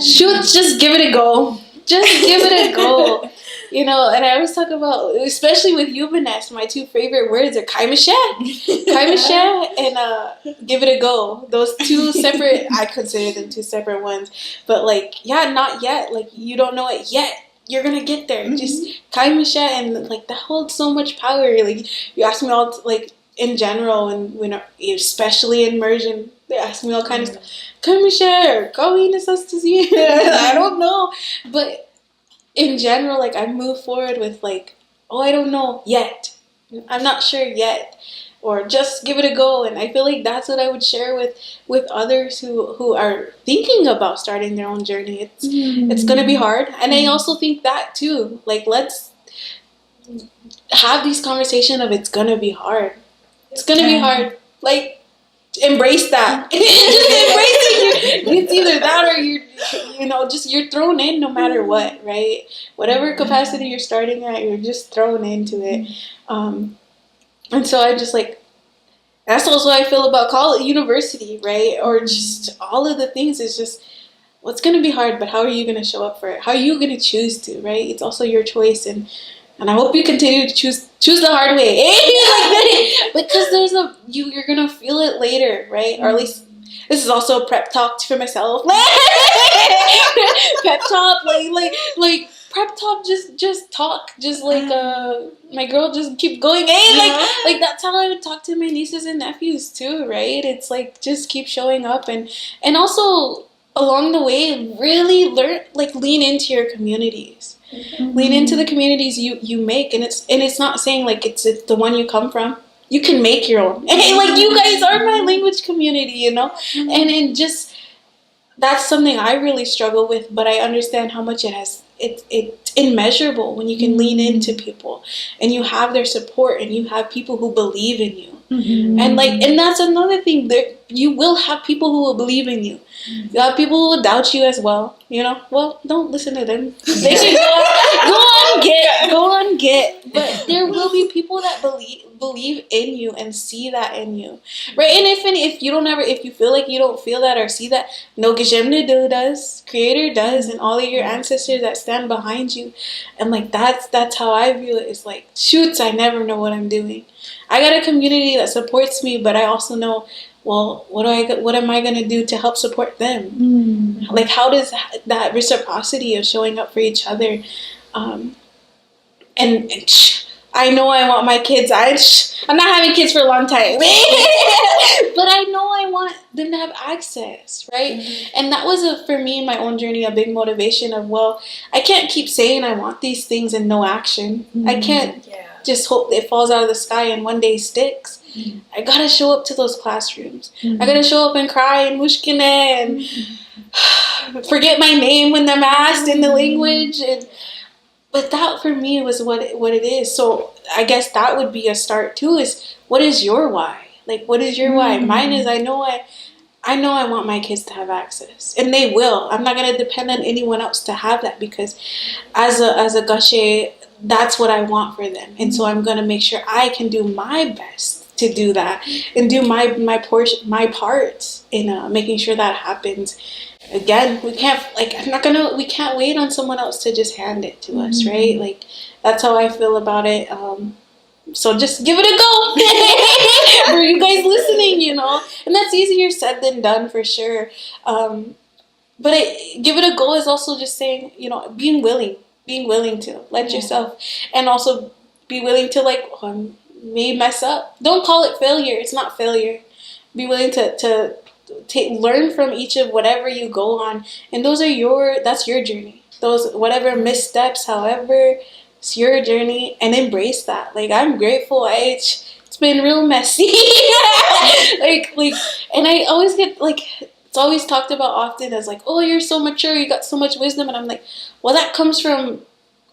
A: Shoot, just give it a go. And I always talk about, especially with humanist, my two favorite words are kaimasheh and give it a go. Those two separate, I consider them two separate ones. But like, yeah, not yet. Like, you don't know it yet. You're gonna get there. Just kaimasheh, and like that holds so much power. Like, you ask me all like in general, and when especially in immersion, they ask me all kinds of stuff. Kaimasheh, I don't know, but in general, like I move forward with like, oh, I don't know yet. I'm not sure yet, or just give it a go. And I feel like that's what I would share with others who are thinking about starting their own journey. It's gonna be hard, and I also think that too. Like, let's have these conversations of it's gonna be hard. It's gonna be hard. Like, embrace that. Just embrace it. It's either that or you're thrown in no matter what, right? Whatever capacity you're starting at, you're just thrown into it. And so I just like, that's also how I feel about college, university, right? Or just all of the things. Is just, well, it's going to be hard, but how are you going to show up for it? How are you going to choose to, right? It's also your choice. And I hope you continue to choose the hard way. Because you're going to feel it later, right? Or at least, this is also a prep talk for myself. Pep talk, like prep talk, just talk. Just like, my girl, just keep going. Like that's how I would talk to my nieces and nephews too, right? It's like, just keep showing up. And also, along the way, really lean into your communities. Lean into the communities you make, and it's not saying like it's the one you come from. You can make your own. Hey, like you guys are my language community, you know, and just that's something I really struggle with. But I understand how much it's immeasurable when you can lean into people and you have their support and you have people who believe in you. And that's another thing. You will have people who will believe in you. You have people who will doubt you as well. You know, well, don't listen to them. They can go on, get. But there will be people that believe in you and see that in you, right? And if you don't ever, if you feel like you don't feel that or see that, nenda-gikenjiged does, Creator does, and all of your ancestors that stand behind you, and like that's how I view it. It's like, shoots, I never know what I'm doing. I got a community that supports me, but I also know, well, what am I gonna do to help support them? Like, how does that reciprocity of showing up for each other? I know I want my kids. I'm not having kids for a long time, but I know I want them to have access, right? And that was for me in my own journey a big motivation of, well, I can't keep saying I want these things and no action. I can't just hope it falls out of the sky and one day sticks. I gotta show up to those classrooms. I gotta show up and cry and mushkine and forget my name when I'm asked in the language. But that for me was what it is. So I guess that would be a start too. Is what is your why? Like, what is your why? Mine is I know I want my kids to have access, and they will. I'm not gonna depend on anyone else to have that, because as a gashe, that's what I want for them, and so I'm gonna make sure I can do my best to do that and do my part in making sure that happens. Again, we can't wait on someone else to just hand it to us, right? Like, that's how I feel about it. So just give it a go for you guys listening, you know. And that's easier said than done for sure. But give it a go is also just saying, you know, being willing to let yourself, and also be willing to may mess up. Don't call it failure. It's not failure. Be willing to learn from each of whatever you go on, and that's your journey. Those whatever missteps, however, it's your journey, and embrace that. Like, I'm grateful. It's been real messy. And I always get it's always talked about often as like, oh, you're so mature, you got so much wisdom, and I'm like, well, that comes from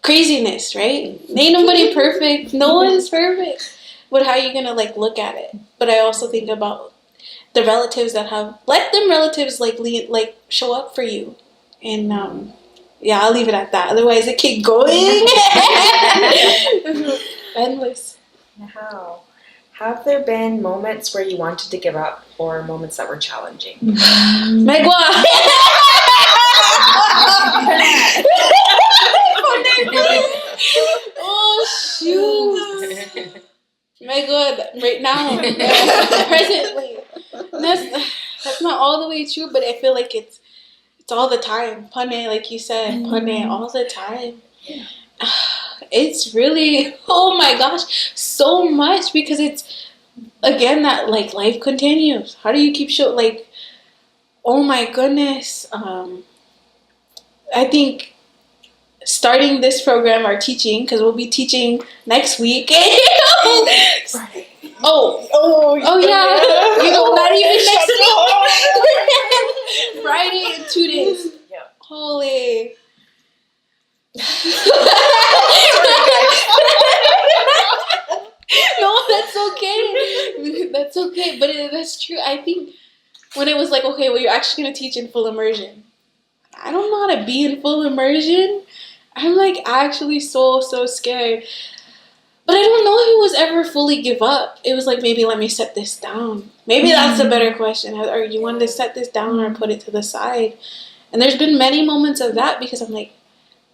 A: craziness, right? Ain't nobody perfect. No one's perfect. But how are you gonna look at it? But I also think about the relatives that let them relatives show up for you, and I'll leave it at that. Otherwise, it keep going. Endless.
C: How have there been moments where you wanted to give up, or moments that were challenging?
A: Megwa. Oh shoot. My God, right now, presently. That's not all the way true, but I feel like it's all the time. Pane, like you said, pane all the time. It's really, oh my gosh, so much, because it's, again, that life continues. How do you keep oh my goodness. I think starting this program or teaching, because we'll be teaching next week. Oh yeah. Not even next week. Friday in 2 days.
C: Yeah.
A: Holy. No, that's okay. That's okay. But that's true. I think when it was okay, well, you're actually going to teach in full immersion. I don't know how to be in full immersion. I'm actually so scared. But I don't know if it was ever fully give up. It was maybe let me set this down. Maybe that's a better question. Or you wanted to set this down or put it to the side. And there's been many moments of that, because I'm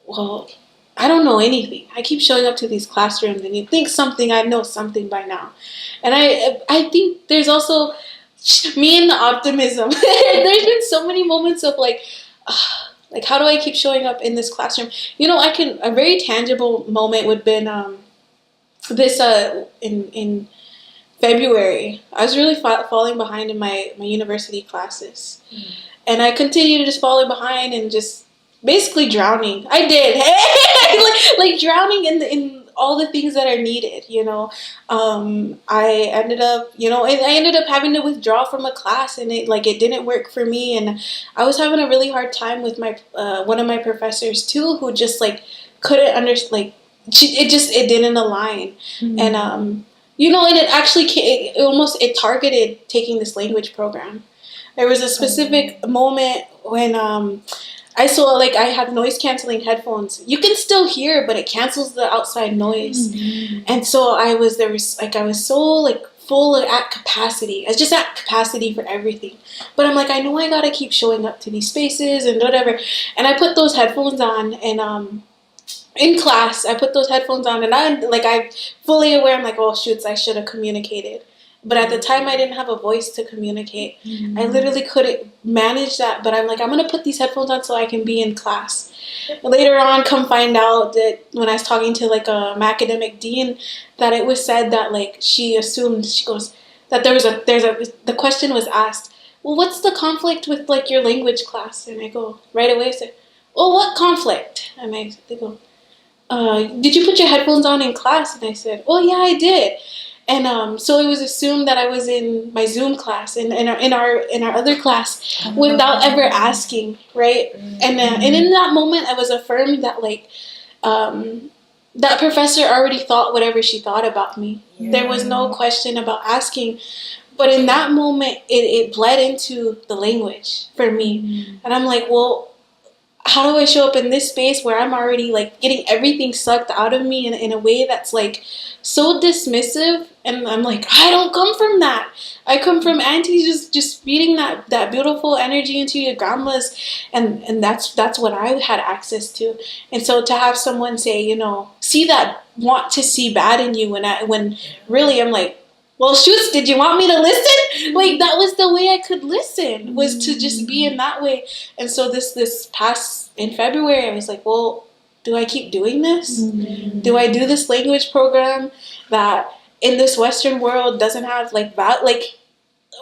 A: well, I don't know anything. I keep showing up to these classrooms and you think I know something by now. And I think there's also me and the optimism. There's been so many moments of how do I keep showing up in this classroom? A very tangible moment would have been this in February. I was really falling behind in my university classes. And I continued just falling behind and just basically drowning. I did. like drowning in all the things that are needed, you know. I ended up, you know, and I ended up having to withdraw from a class, and it didn't work for me, and I was having a really hard time with my one of my professors too, who just like couldn't understand, like it didn't align. And you know, and it actually it targeted taking this language program. There was a specific moment when I saw, like, I have noise canceling headphones. You can still hear, but it cancels the outside noise. And so I was so like full at capacity. I was just at capacity for everything. But I'm like, I know I gotta keep showing up to these spaces and whatever. And I put those headphones on, and in class, I put those headphones on, and I'm fully aware. I'm like, oh shoots, I should have communicated. But at the time, I didn't have a voice to communicate. I literally couldn't manage that. But I'm like, I'm going to put these headphones on so I can be in class. Later on, come find out that when I was talking to like my academic dean, that it was said that like she goes, that the question was asked, well, what's the conflict with like your language class? And I go right away, I say, well, what conflict? And they go, did you put your headphones on in class? And I said, oh yeah, I did. And so it was assumed that I was in my Zoom class and in our other class without ever asking, right? And in that moment, I was affirmed that like that professor already thought whatever she thought about me. Yeah. There was no question about asking. But in that moment, it bled into the language for me. And I'm like, well, how do I show up in this space where I'm already like getting everything sucked out of me in a way that's like so dismissive? And I'm like, I don't come from that. I come from aunties just feeding that beautiful energy into your grandmas, and that's what I had access to. And so to have someone say, you know, see that, want to see bad in you, when really I'm like, well, shoots, did you want me to listen? Like, that was the way I could listen, was to just be in that way. And so this past, in February, I was like, well, do I keep doing this? Do I do this language program that in this Western world doesn't have, like,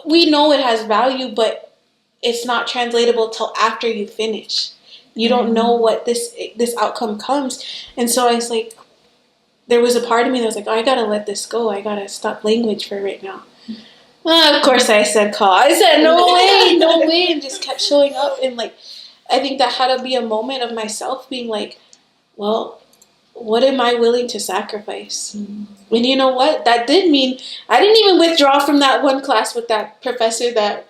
A: we know it has value, but it's not translatable till after you finish. You don't know what this outcome comes. And so I was like, there was a part of me that was like, oh, I gotta let this go. I gotta stop language for right now. Of course I said call. I said, no way, and just kept showing up. And like, I think that had to be a moment of myself being like, well, what am I willing to sacrifice? And you know what? That did mean I didn't even withdraw from that one class with that professor that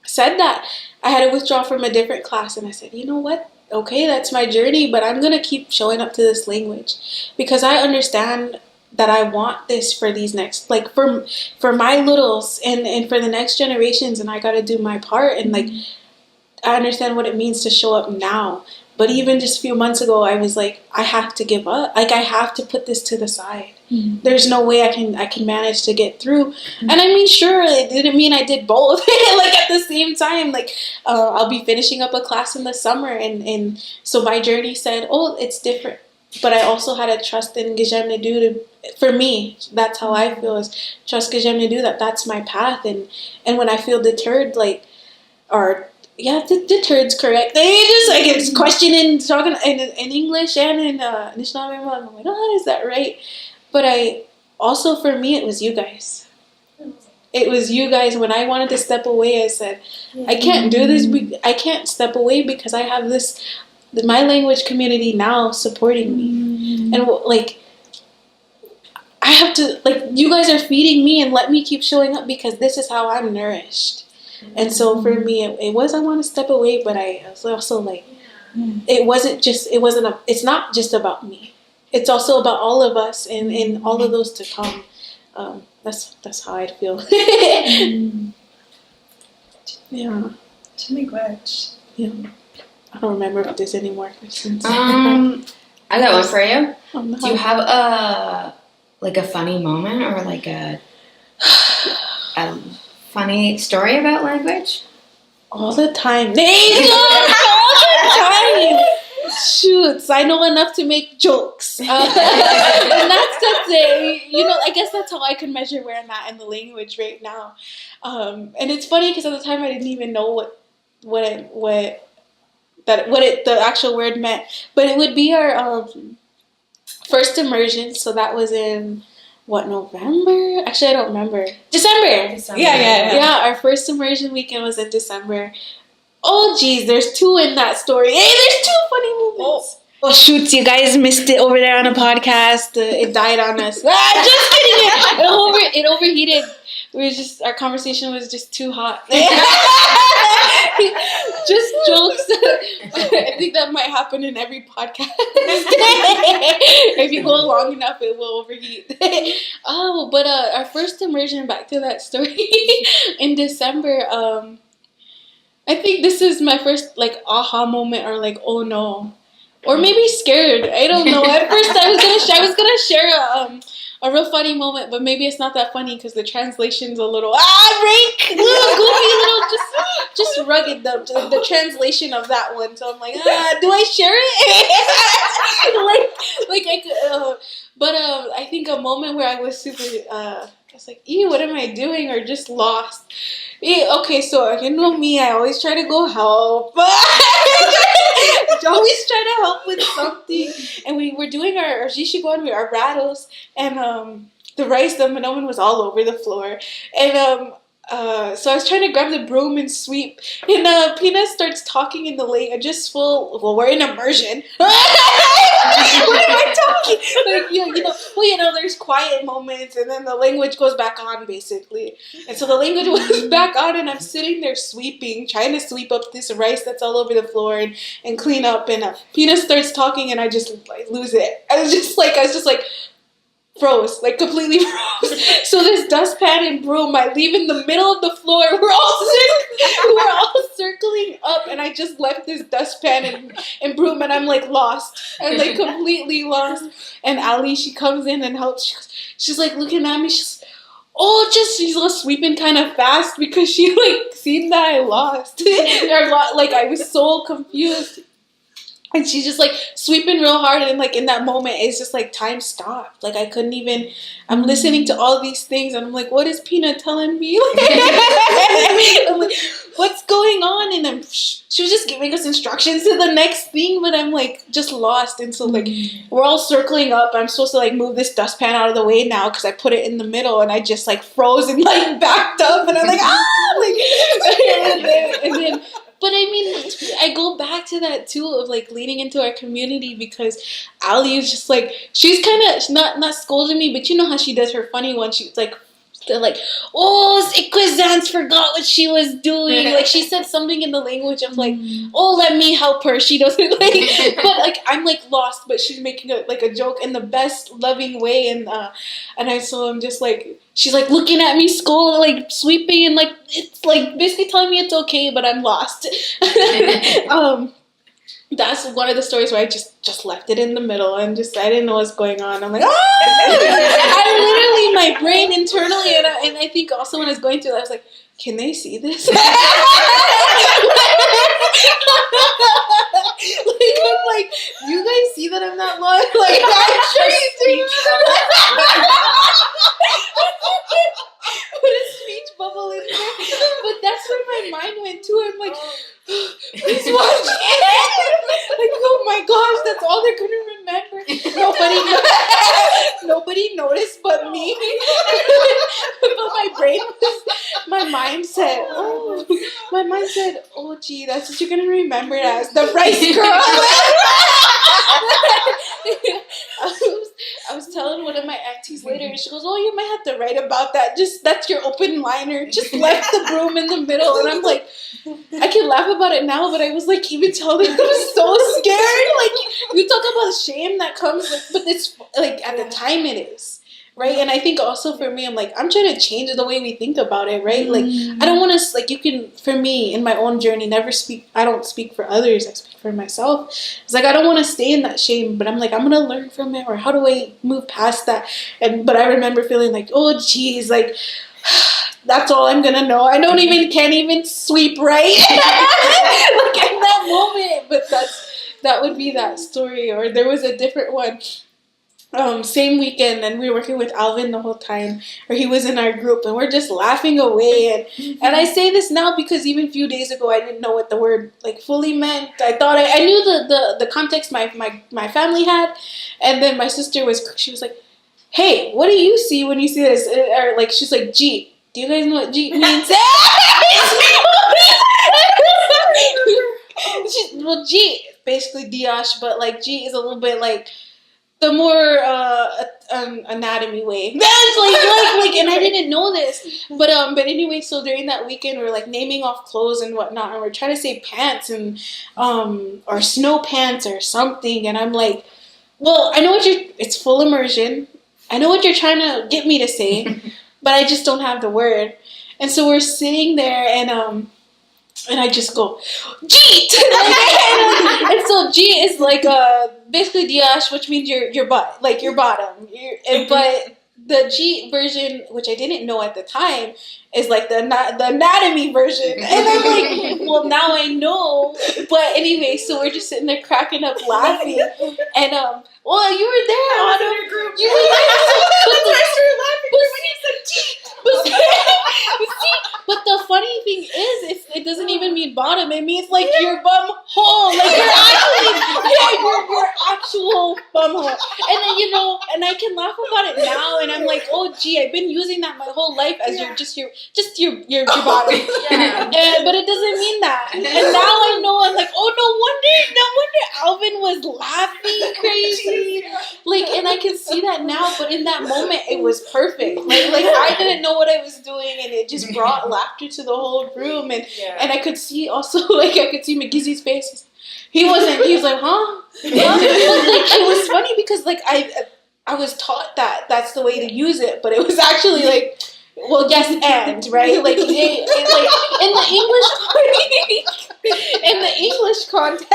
A: said that. I had to withdraw from a different class, and I said, you know what? Okay, that's my journey, but I'm going to keep showing up to this language because I understand that I want this for these next, like for my littles and for the next generations, and I got to do my part. And like, I understand what it means to show up now. But even just a few months ago, I was like, I have to give up. Like, I have to put this to the side. There's no way I can manage to get through. And I mean, sure, it didn't mean I did both. Like, at the same time, like, I'll be finishing up a class in the summer. And so my journey said, oh, it's different. But I also had to trust in Gijem Nadu for me, that's how I feel, is trust Gijem Nadu, that's my path. And when I feel deterred, like, or... yeah, deterred's correct. They just like it's questioning, talking in English and in Anishinaabe. I'm like, oh, is that right? But for me, it was you guys. It was you guys. When I wanted to step away, I said, I can't do this. I can't step away because I have my language community now supporting me, and like I have to, like, you guys are feeding me and let me keep showing up because this is how I'm nourished. And so for me, I want to step away, but I was also like, it's not just about me. It's also about all of us and all of those to come. That's how I feel. Yeah. Yeah. I don't remember if there's any more questions.
D: I got one for you.
A: Oh, no.
D: Do you have a funny moment or like a funny story about language?
A: All the time. All the time. shoots, I know enough to make jokes. And that's it. I guess that's how I can measure where I'm at in the language right now. And it's funny because at the time I didn't even know what the actual word meant. But it would be our first immersion. So that was in November? Actually, I don't remember. December. Yeah. Our first immersion weekend was in December. Oh, geez, there's two in that story. Hey, there's two funny moments. Oh, shoots, you guys missed it over there on a podcast. It died on us. Just kidding. It overheated. Our conversation was just too hot. Just jokes. I think that might happen in every podcast. If you go long enough, it will overheat. But our first immersion, back to that story, in December, I think this is my first aha moment, or oh no, or maybe scared. I don't know. At first, I was gonna share a real funny moment, but maybe it's not that funny because the translation's a little goofy, little just rugged. The translation of that one. So I'm like, do I share it? But I think a moment where I was super. I was like, ew, what am I doing? Or just lost. Okay, so you know me, I always try to go help. Always try to help with something. And we were doing our jishiguan, our rattles, and the rice, the manoman was all over the floor. And so I was trying to grab the broom and sweep, and Pina starts talking in the language, just full. Well, we're in immersion. What am I talking? There's quiet moments, and then the language goes back on, basically. And so the language was back on, and I'm sitting there sweeping, trying to sweep up this rice that's all over the floor and clean up. And Pina starts talking, and I just lose it. I was just like. Froze, completely froze. So this dustpan and broom, I leave in the middle of the floor. We're all circling up, and I just left this dustpan and broom, and I'm lost. I'm completely lost. And Ali, she comes in and helps. She's looking at me. She's sweeping kind of fast because she seen that I lost. I was so confused. And she's just sweeping real hard, and in that moment it's just time stopped. I couldn't even. I'm listening to all these things, and I'm like, what is Pina telling me? I'm like, what's going on? And then she was just giving us instructions to the next thing, but I'm just lost. And so we're all circling up. I'm supposed to move this dustpan out of the way now because I put it in the middle, and I just froze and backed up, and I'm like and then. But I mean, I go back to that too of leaning into our community, because Ali is just she's kind of not scolding me, but you know how she does her funny one. She's Iquizance forgot what she was doing. She said something in the language of let me help her. She doesn't but I'm lost, but she's making a joke in the best loving way, and I saw him just she's looking at me, scolding, sweeping, and it's basically telling me it's okay, but I'm lost. That's one of the stories where I just left it in the middle and I didn't know what's going on. I'm I literally, my brain internally, and I think also when I was going through that, I was like, can they see this? I'm you guys see that I'm not lost? I'm sure you do. Put a speech bubble in there. But that's where my mind went to. I'm please watch it. Oh my gosh, that's all they're gonna remember. Nobody noticed but me. But my mind said, oh gee, that's what you're gonna remember it as, the rice girl. I was telling one of my aunties later, and she goes, oh, you might have to write about that. That's your open liner. Just left the broom in the middle. And I'm I can laugh about it now, but I was even telling them, I was so scared. You talk about shame that comes but it's at the time it is. Right? And I think also for me, I'm trying to change the way we think about it, right? I don't want to, you can, for me, in my own journey, I don't speak for others, I speak for myself. It's I don't want to stay in that shame, but I'm I'm going to learn from it, or how do I move past that? But I remember feeling oh, geez, that's all I'm going to know. I can't even sweep right. In that moment, but that would be that story. Or there was a different one. Same weekend, and we were working with Alvin the whole time, or he was in our group, and we're just laughing away. And I say this now because even a few days ago, I didn't know what the word like fully meant. I thought I knew the context my family had, and then my sister she was like, "Hey, what do you see when you see this?" Or like she's like, "G. Do you guys know what G means?" Well, G basically Diash, but like G is a little bit like the more anatomy way. That's like, and I didn't know this, but anyway. So during that weekend, we're like naming off clothes and whatnot, and we're trying to say pants and or snow pants or something, and I'm like, well, I know what it's full immersion. I know what you're trying to get me to say, but I just don't have the word. And so we're sitting there, and I just go, Jeet! And so G is like basically Diash, which means your butt, like your bottom. But the G version, which I didn't know at the time, is like the anatomy version. And I'm like, well, now I know. But anyway, so we're just sitting there cracking up laughing. And well, you were there.
C: I was in your group.
A: You were there.
C: That's why I started laughing when you said Jeet.
A: But the funny thing is, it doesn't even mean bottom. It means like your bum hole. Like you're actually, your actual bum hole. And then and I can laugh about it now. And I'm like, oh gee, I've been using that my whole life as your bottom.
D: Yeah.
A: But it doesn't mean that. And now I know. I'm like, oh no wonder Alvin was laughing crazy. Like, and I can see that now. But in that moment, it was perfect. Like I didn't know what I was doing, and it just brought laughter to the whole room. And I could see also, like, I could see McGizzy's face. He was like, huh? But like, it was funny because like I was taught that that's the way to use it, but it was actually like, well, yes, and right, like, like in the English context,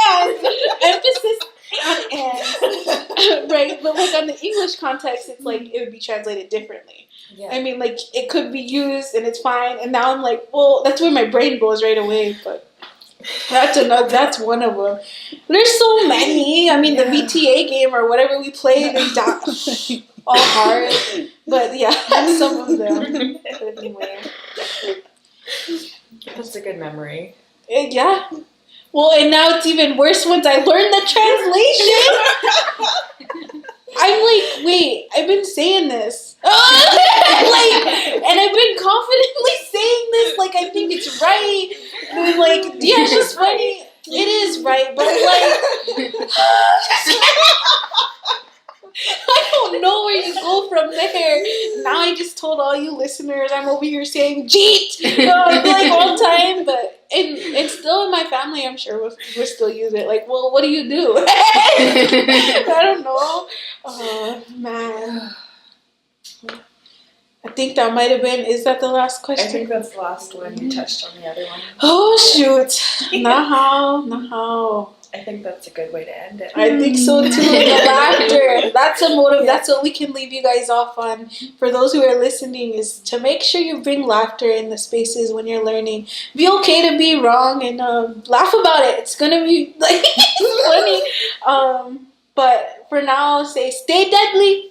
A: and emphasis on and, right? But like on the English context, it's like it would be translated differently.
C: Yeah.
A: I mean, like it could be used and it's fine. And now I'm like, well, that's where my brain goes right away. But that's one of them. There's so many. I mean, the VTA game or whatever we played is all hard. But yeah, that's some of them. Anyway.
C: That's a good memory.
A: Yeah. Well, and now it's even worse once I learned the translation. I'm like, wait, I've been saying this. And I've been confidently saying this, like, I think it's right. And like, yeah, it's just funny. It is right, but like, I don't know where you go from there. Now I just told all you listeners I'm over here saying Jeet like all the time, but and still in my family I'm sure we'll still use it. Like, well, what do you do? I don't know. Oh man, I think that might have been. Is that the last question?
C: I think that's the last one. You touched on the other one.
A: Oh shoot! Nah.
C: I think that's a good way to end it.
A: I think so too. The laughter. That's a motive. That's what we can leave you guys off on. For those who are listening, is to make sure you bring laughter in the spaces when you're learning. Be okay to be wrong and laugh about it. It's gonna be like funny. But for now, say stay deadly.